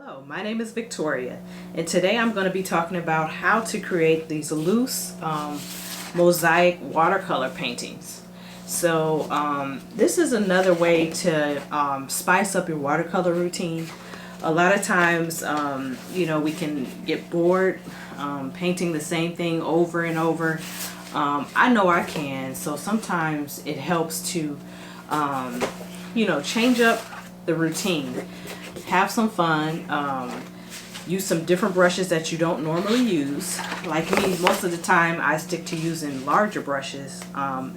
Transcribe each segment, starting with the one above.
Hello, my name is Victoria, and today I'm going to be talking about how to create these loose mosaic watercolor paintings. So this is another way to spice up your watercolor routine. A lot of times, we can get bored painting the same thing over and over. I know I can, so sometimes it helps to, change up the routine. Have some fun, use some different brushes that you don't normally use. Like me, most of the time I stick to using larger brushes,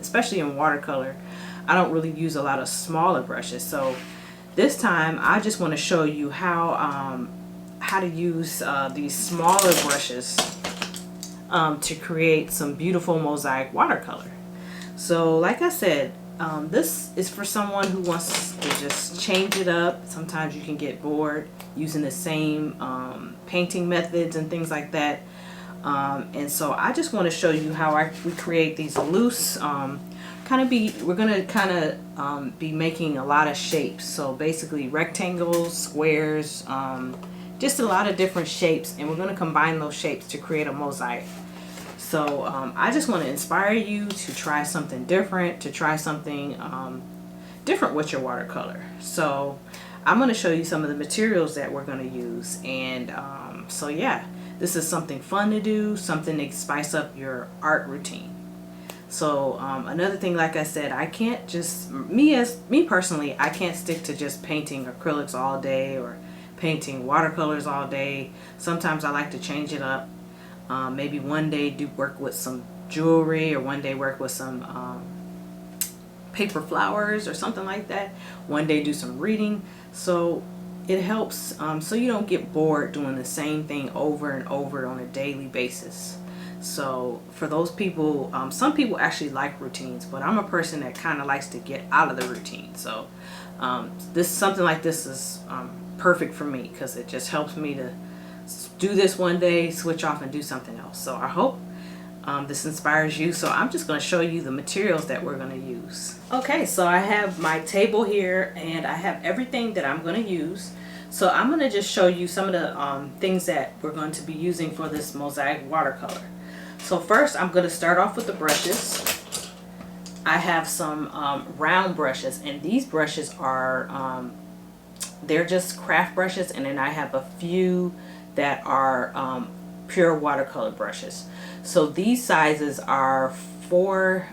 especially in watercolor. I don't really use a lot of smaller brushes. So this time I just want to show you how to use these smaller brushes to create some beautiful mosaic watercolor. So like I said, this is for someone who wants to just change it up. Sometimes you can get bored using the same painting methods and things like that. And so I just want to show you how we create these loose, we're going to be making a lot of shapes. So basically rectangles, squares, just a lot of different shapes. And we're going to combine those shapes to create a mosaic. So I just want to inspire you to try something different, to try something different with your watercolor. So I'm going to show you some of the materials that we're going to use. And so yeah, this is something fun to do, something to spice up your art routine. So another thing, like I said, I can't just, me personally, I can't stick to just painting acrylics all day or painting watercolors all day. Sometimes I like to change it up. Maybe one day do work with some jewelry, or one day work with some paper flowers or something like that. One day do some reading. So it helps so you don't get bored doing the same thing over and over on a daily basis. So for those people, some people actually like routines, but I'm a person that kind of likes to get out of the routine. So something like this is perfect for me, because it just helps me to do this one day, switch off, and do something else. So I hope this inspires you. So I'm just going to show you the materials that we're going to use. Okay, so I have my table here, and I have everything that I'm going to use. So I'm going to just show you some of the things that we're going to be using for this mosaic watercolor. So first, I'm going to start off with the brushes. I have some round brushes, and these brushes are they're just craft brushes, and then I have a few that are pure watercolor brushes. So these sizes are 4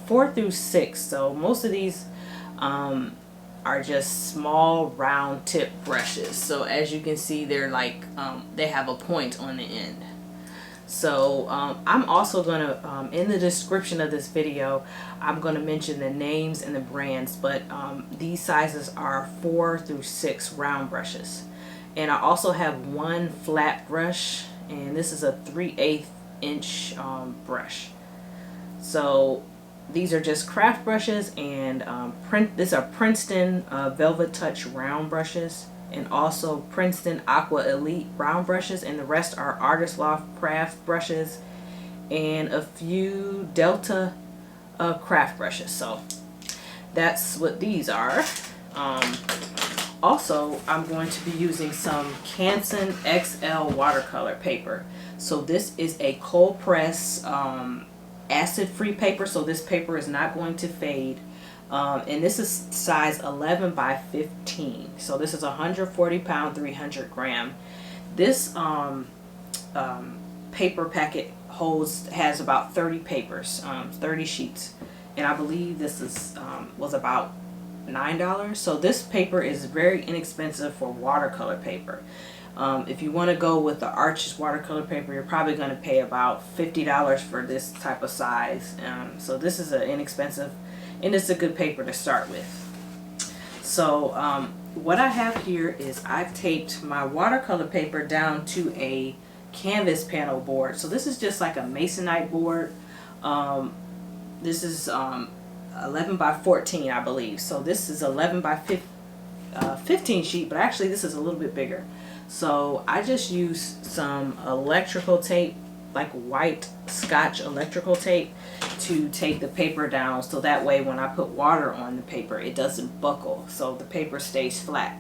through 6. So most of these are just small round tip brushes. So as you can see, they're like they have a point on the end. So I'm also going to, in the description of this video, I'm going to mention the names and the brands, but these sizes are 4 through 6 round brushes. And I also have one flat brush, and this is a 3/8 inch brush. So these are just craft brushes, and these are Princeton Velvet Touch round brushes, and also Princeton Aqua Elite round brushes, and the rest are Artist Loft craft brushes, and a few Delta craft brushes. So that's what these are. Also, I'm going to be using some Canson XL watercolor paper. So this is a cold press acid-free paper, so this paper is not going to fade. And this is size 11 by 15. So this is 140 pound, 300 gram. This paper packet has about 30 papers, 30 sheets, and I believe this was about $9. So this paper is very inexpensive for watercolor paper. If you want to go with the Arches watercolor paper, you're probably going to pay about $50 for this type of size. So this is an inexpensive, and it's a good paper to start with. So what I have here is I've taped my watercolor paper down to a canvas panel board. So this is just like a masonite board. This is 11 by 14, I believe. So this is 11 by 15 sheet, but actually this is a little bit bigger. So I just used some electrical tape, like white Scotch electrical tape, to take the paper down, so that way when I put water on the paper, it doesn't buckle, so the paper stays flat.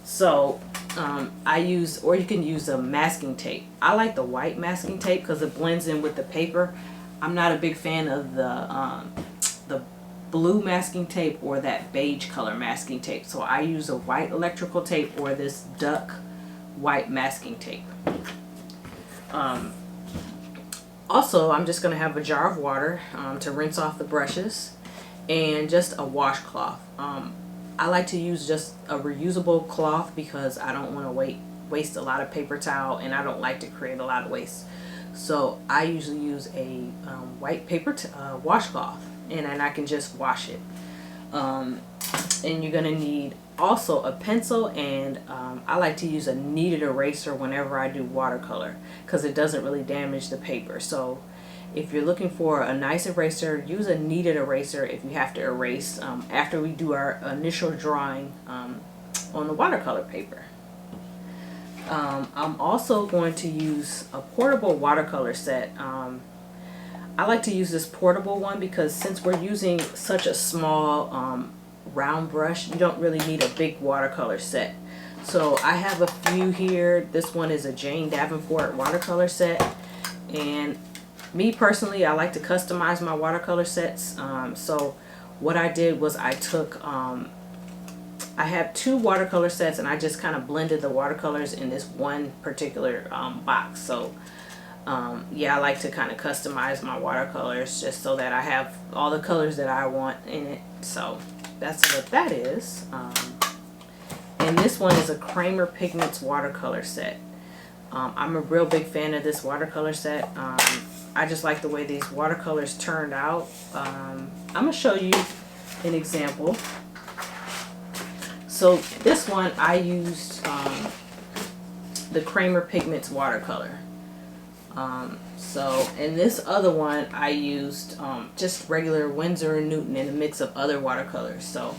So I use, or you can use a masking tape. I like the white masking tape because it blends in with the paper. I'm not a big fan of the blue masking tape or that beige color masking tape. So I use a white electrical tape or this duck white masking tape. Also, I'm just going to have a jar of water to rinse off the brushes and just a washcloth. I like to use just a reusable cloth because I don't want to waste a lot of paper towel, and I don't like to create a lot of waste. So I usually use a white paper washcloth, and then I can just wash it. And you're going to need also a pencil, and I like to use a kneaded eraser whenever I do watercolor because it doesn't really damage the paper. So if you're looking for a nice eraser, use a kneaded eraser if you have to erase after we do our initial drawing on the watercolor paper. I'm also going to use a portable watercolor set. I like to use this portable one because since we're using such a small round brush, you don't really need a big watercolor set. So I have a few here. This one is a Jane Davenport watercolor set, and me personally, I like to customize my watercolor sets. So what I did was I took, I have two watercolor sets, and I just kind of blended the watercolors in this one particular box. So yeah, I like to kind of customize my watercolors just so that I have all the colors that I want in it. So that's what that is. And this one is a Kramer Pigments watercolor set. I'm a real big fan of this watercolor set. I just like the way these watercolors turned out. I'm going to show you an example. So this one I used the Kramer Pigments watercolor. So in this other one I used just regular Winsor & Newton and a mix of other watercolors. So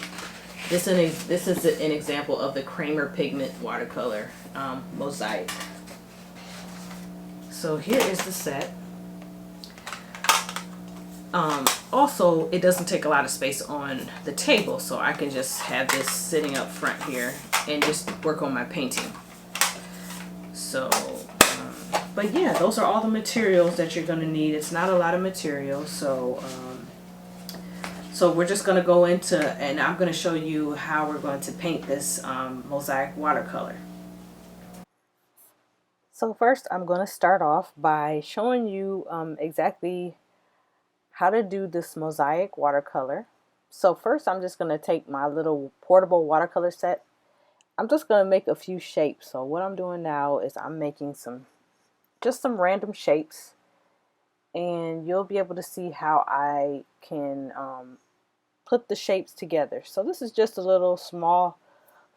this is an example of the Kramer Pigment watercolor mosaic. So here is the set. Also, it doesn't take a lot of space on the table, so I can just have this sitting up front here and just work on my painting. So, but yeah, those are all the materials that you're going to need. It's not a lot of material, so so we're just going to go into, and I'm going to show you how we're going to paint this mosaic watercolor. So first, I'm going to start off by showing you exactly how to do this mosaic watercolor. So first I'm just going to take my little portable watercolor set. I'm just going to make a few shapes. So what I'm doing now is I'm making just some random shapes, and you'll be able to see how I can put the shapes together. So this is just a little small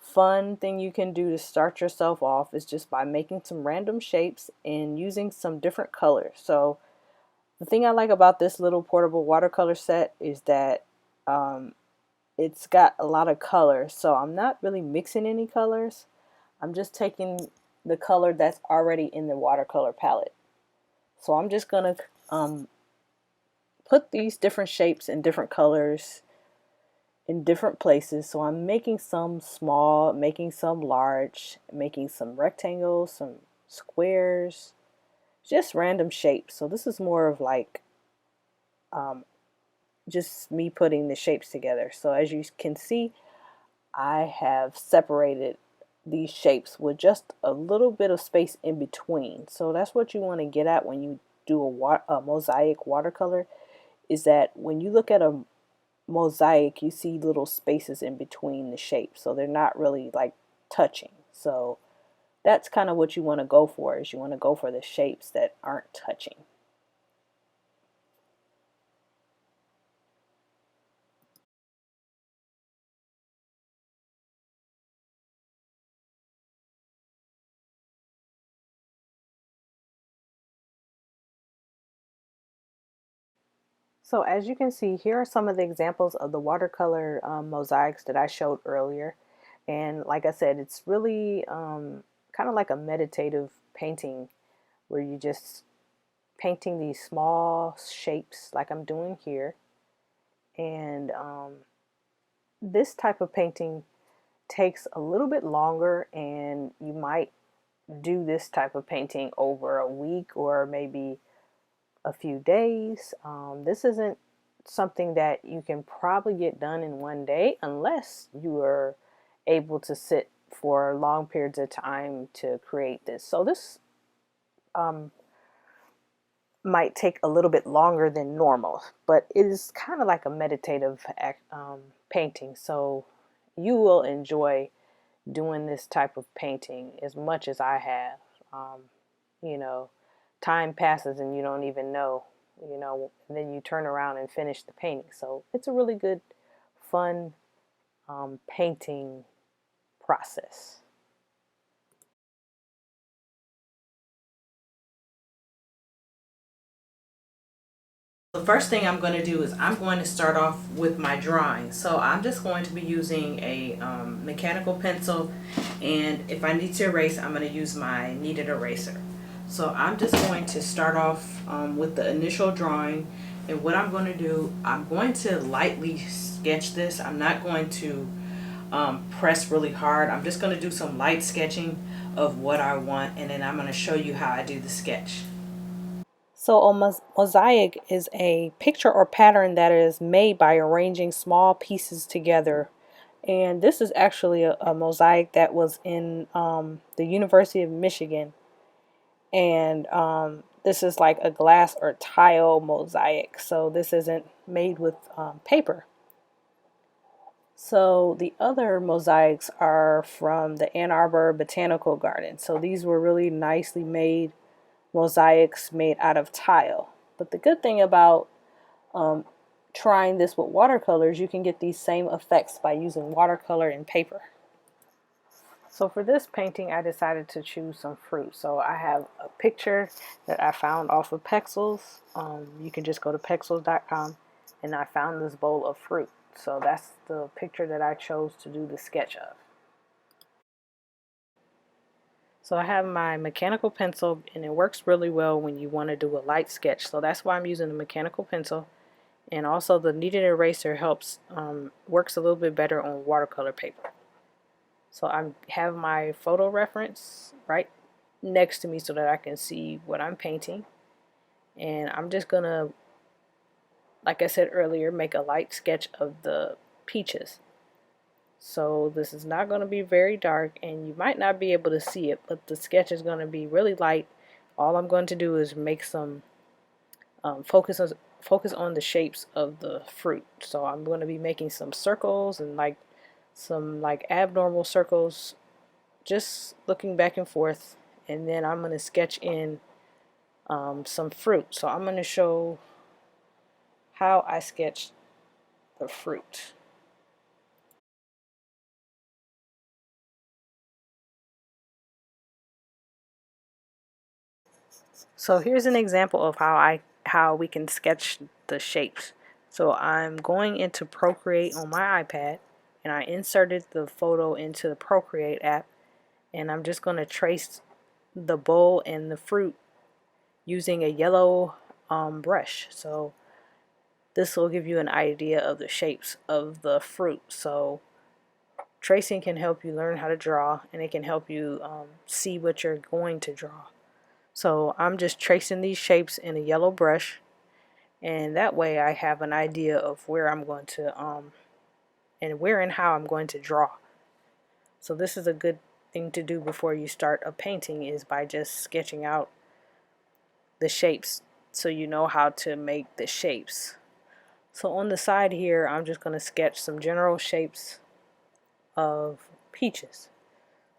fun thing you can do to start yourself off, is just by making some random shapes and using some different colors. So the thing I like about this little portable watercolor set is that it's got a lot of colors. So I'm not really mixing any colors. I'm just taking the color that's already in the watercolor palette. So I'm just going to put these different shapes and different colors in different places. So I'm making some small, making some large, making some rectangles, some squares, just random shapes. So this is more of like just me putting the shapes together. So as you can see, I have separated these shapes with just a little bit of space in between. So that's what you want to get at when you do a mosaic watercolor, is that when you look at a mosaic, you see little spaces in between the shapes. So they're not really like touching. So that's kind of what you want to go for, is you want to go for the shapes that aren't touching. So as you can see, here are some of the examples of the watercolor mosaics that I showed earlier. And like I said, it's really kind of like a meditative painting where you just painting these small shapes like I'm doing here. And this type of painting takes a little bit longer, and you might do this type of painting over a week or maybe a few days. This isn't something that you can probably get done in one day unless you are able to sit for long periods of time to create this. So this um, might take a little bit longer than normal, but it is kind of like a meditative painting. So you will enjoy doing this type of painting as much as I have. Um, you know, time passes and you don't even know, and then you turn around and finish the painting. So it's a really good, fun painting process. The first thing I'm going to do is I'm going to start off with my drawing. So I'm just going to be using a mechanical pencil, and if I need to erase, I'm going to use my kneaded eraser. So I'm just going to start off with the initial drawing, and what I'm going to do, I'm going to lightly sketch this. I'm not going to press really hard. I'm just going to do some light sketching of what I want, and then I'm going to show you how I do the sketch. So a mosaic is a picture or pattern that is made by arranging small pieces together. And this is actually a mosaic that was in the University of Michigan. And this is like a glass or tile mosaic. So this isn't made with paper. So the other mosaics are from the Ann Arbor Botanical Garden. So these were really nicely made mosaics made out of tile. But the good thing about um, trying this with watercolors, you can get these same effects by using watercolor and paper. So for this painting, I decided to choose some fruit. So I have a picture that I found off of Pexels. You can just go to pexels.com, and I found this bowl of fruit. So that's the picture that I chose to do the sketch of. So I have my mechanical pencil, and it works really well when you want to do a light sketch. So that's why I'm using the mechanical pencil. And also the kneaded eraser helps, works a little bit better on watercolor paper. So I have my photo reference right next to me so that I can see what I'm painting. And I'm just going to, like I said earlier, make a light sketch of the peaches. So this is not going to be very dark, and you might not be able to see it, but the sketch is going to be really light. All I'm going to do is make some focus on the shapes of the fruit. So I'm going to be making some circles and like some like abnormal circles, just looking back and forth, and then I'm going to sketch in some fruit. So I'm going to show how I sketch the fruit. So here's an example of how we can sketch the shapes. So I'm going into Procreate on my iPad, and I inserted the photo into the Procreate app, and I'm just going to trace the bowl and the fruit using a yellow brush. So this will give you an idea of the shapes of the fruit. So tracing can help you learn how to draw, and it can help you see what you're going to draw. So I'm just tracing these shapes in a yellow brush, and that way I have an idea of where I'm going to and where and how I'm going to draw. So this is a good thing to do before you start a painting, is by just sketching out the shapes so you know how to make the shapes. So on the side here, I'm just going to sketch some general shapes of peaches.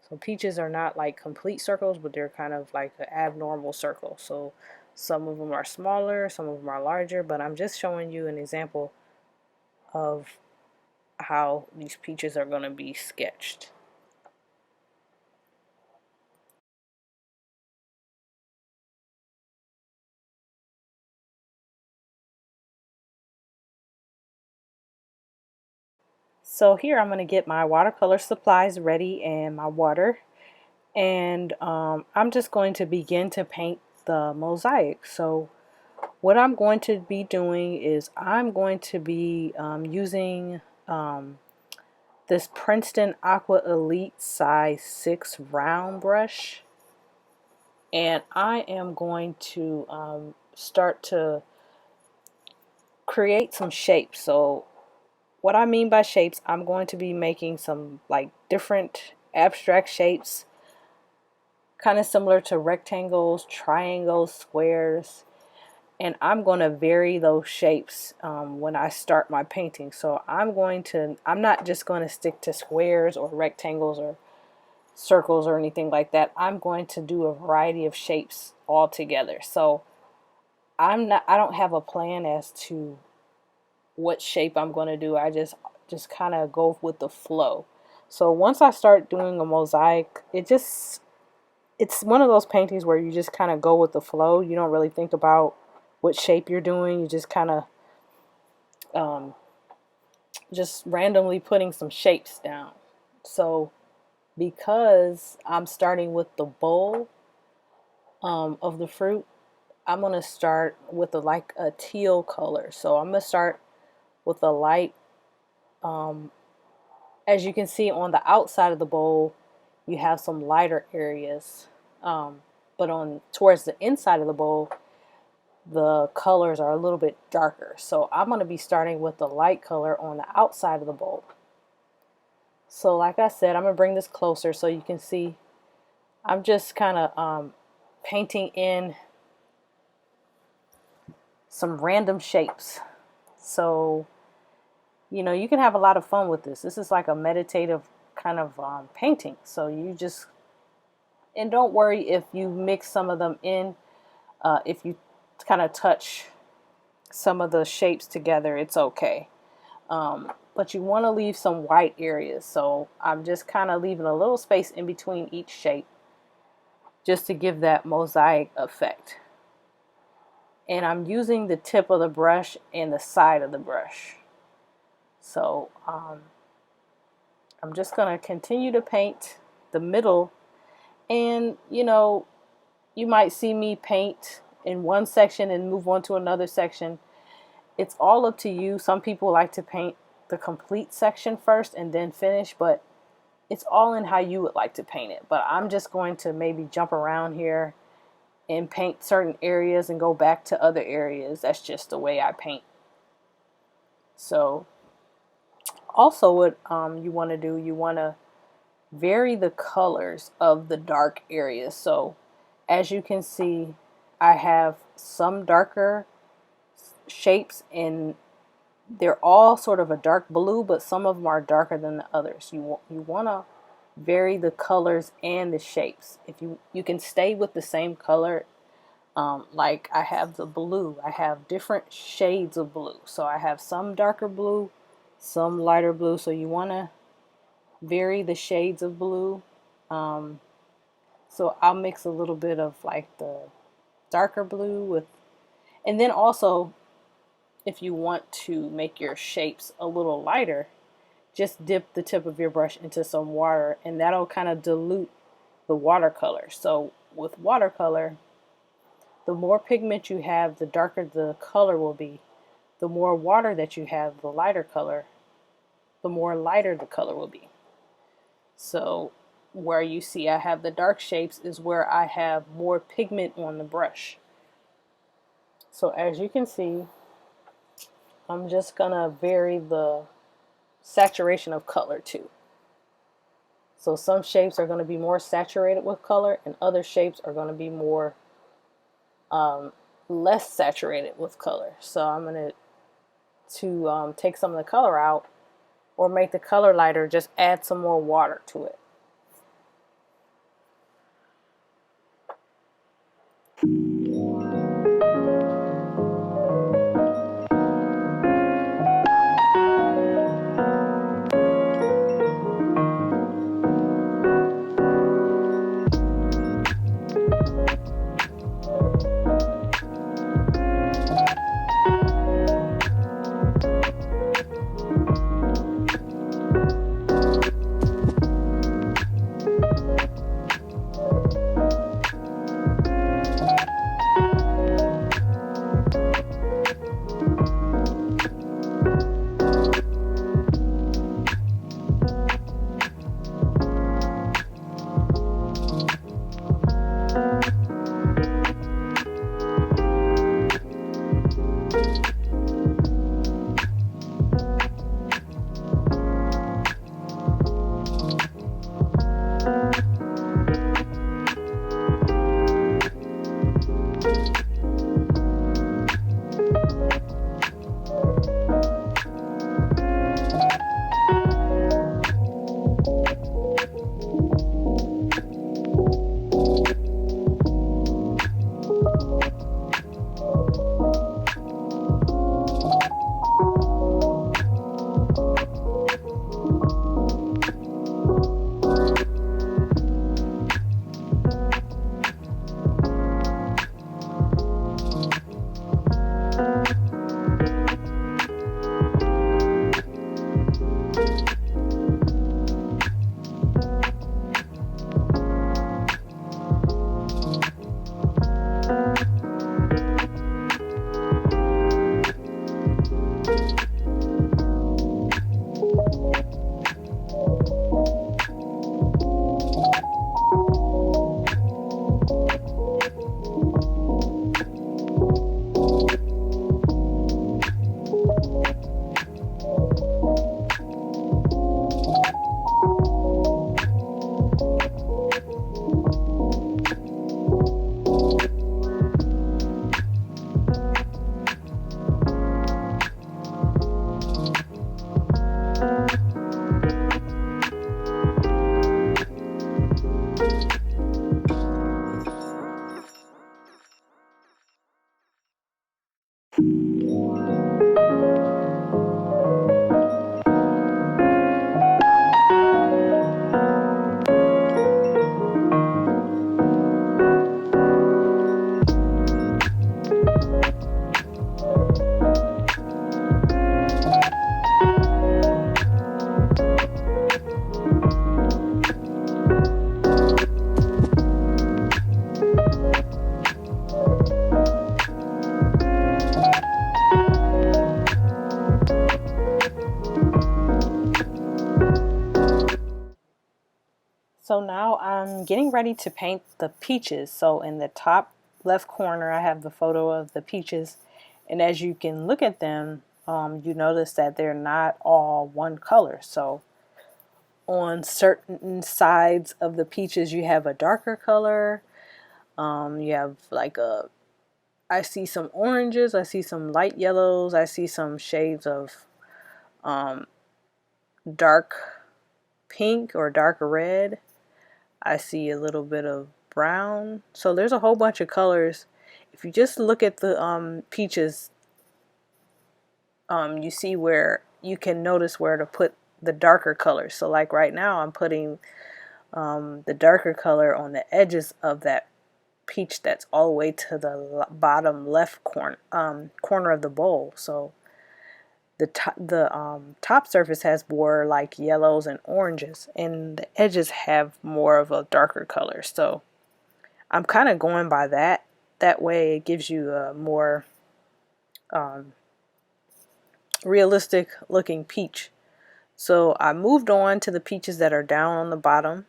So peaches are not like complete circles, but they're kind of like an abnormal circle. So some of them are smaller, some of them are larger, but I'm just showing you an example of how these peaches are going to be sketched. So here I'm going to get my watercolor supplies ready and my water, and I'm just going to begin to paint the mosaic. So what I'm going to be doing is I'm going to be using this Princeton Aqua Elite size 6 round brush, and I am going to start to create some shapes. So what I mean by shapes, I'm going to be making some like different abstract shapes, kind of similar to rectangles, triangles, squares, and I'm going to vary those shapes when I start my painting. So I'm not just going to stick to squares or rectangles or circles or anything like that. I'm going to do a variety of shapes all together. So I don't have a plan as to what shape I'm going to do. I just kind of go with the flow. So once I start doing a mosaic, it's one of those paintings where you just kind of go with the flow. You don't really think about what shape you're doing. You just kind of just randomly putting some shapes down. So because I'm starting with the bowl of the fruit, I'm going to start with like a teal color. So I'm going to start with a light, as you can see on the outside of the bowl, you have some lighter areas, but on towards the inside of the bowl, the colors are a little bit darker. So I'm going to be starting with the light color on the outside of the bowl. So like I said, I'm going to bring this closer so you can see. I'm just kind of painting in some random shapes. So, you know, you can have a lot of fun with this. This is like a meditative kind of painting. So and don't worry if you mix some of them in. If you kind of touch some of the shapes together, it's okay. But you want to leave some white areas. So I'm just kind of leaving a little space in between each shape just to give that mosaic effect. And I'm using the tip of the brush and the side of the brush. So I'm just going to continue to paint the middle. And, you know, you might see me paint in one section and move on to another section. It's all up to you. Some people like to paint the complete section first and then finish, but it's all in how you would like to paint it. But I'm just going to maybe jump around here and paint certain areas and go back to other areas. That's just the way I paint. So also what you want to do, you want to vary the colors of the dark areas. So as you can see, I have some darker shapes and they're all sort of a dark blue, but some of them are darker than the others. You want to vary the colors and the shapes. If you can stay with the same color, like I have the blue, I have different shades of blue. So I have some darker blue, some lighter blue. So you want to vary the shades of blue. So I'll mix a little bit of like the darker blue with, and then also if you want to make your shapes a little lighter, just dip the tip of your brush into some water and that'll kind of dilute the watercolor. So with watercolor, the more pigment you have, the darker the color will be. The more water that you have, the lighter color, the more lighter the color will be. So where you see I have the dark shapes is where I have more pigment on the brush. So as you can see, I'm just gonna vary the saturation of color too. So some shapes are going to be more saturated with color and other shapes are going to be more less saturated with color. So I'm going to take some of the color out or make the color lighter, just add some more water to it. So now I'm getting ready to paint the peaches. So in the top left corner I have the photo of the peaches, and as you can look at them, you notice that they're not all one color. So on certain sides of the peaches you have a darker color. You have like I see some oranges, I see some light yellows, I see some shades of dark pink or dark red. I see a little bit of brown. So there's a whole bunch of colors. If you just look at the peaches, you see where you can notice where to put the darker colors. So like right now I'm putting the darker color on the edges of that peach that's all the way to the bottom left corner of the bowl. So the top surface has more like yellows and oranges, and the edges have more of a darker color. So I'm kind of going by that. That way it gives you a more realistic looking peach. So I moved on to the peaches that are down on the bottom,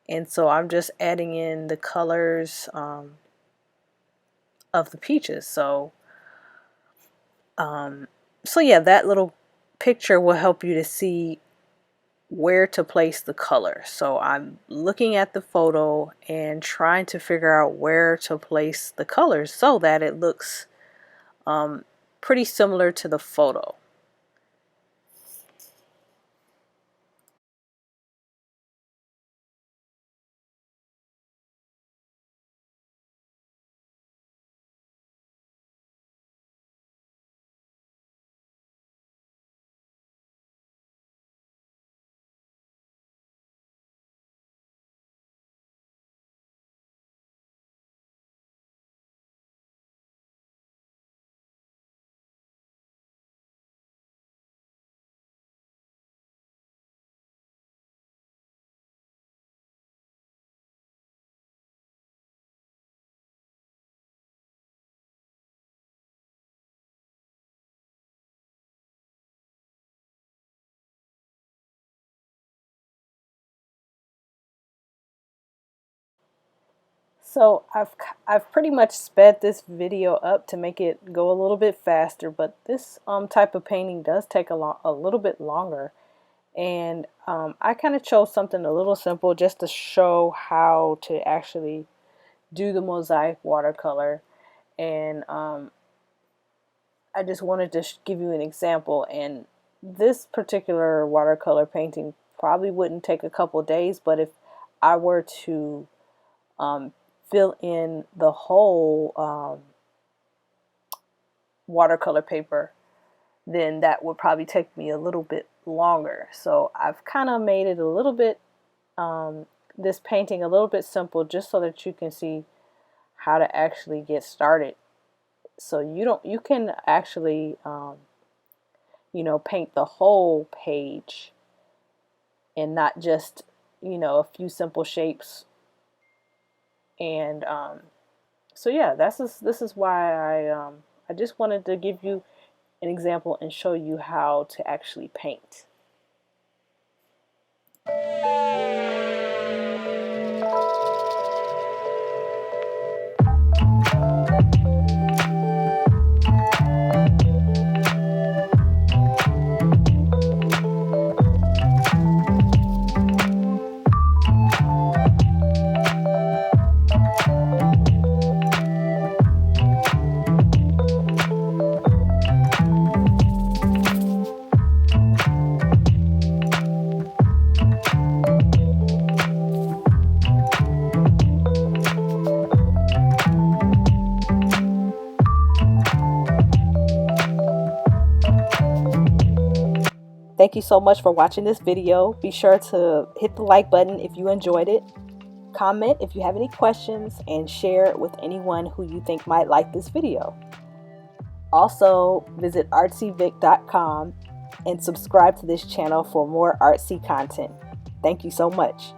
and so I'm just adding in the colors of the peaches. So yeah, that little picture will help you to see where to place the color. So I'm looking at the photo and trying to figure out where to place the colors so that it looks pretty similar to the photo. So I've pretty much sped this video up to make it go a little bit faster, but this type of painting does take a little bit longer, and I kind of chose something a little simple just to show how to actually do the mosaic watercolor, and I just wanted to give you an example. And this particular watercolor painting probably wouldn't take a couple days, but if I were to fill in the whole watercolor paper, then that would probably take me a little bit longer. So I've kind of made it a little bit, this painting a little bit simple, just so that you can see how to actually get started. So you can actually, paint the whole page and not just, a few simple shapes. And so yeah, this is why I just wanted to give you an example and show you how to actually paint. Thank you so much for watching this video. Be sure to hit the like button if you enjoyed it. Comment if you have any questions, and share it with anyone who you think might like this video. Also, visit artsyvic.com and subscribe to this channel for more artsy content. Thank you so much.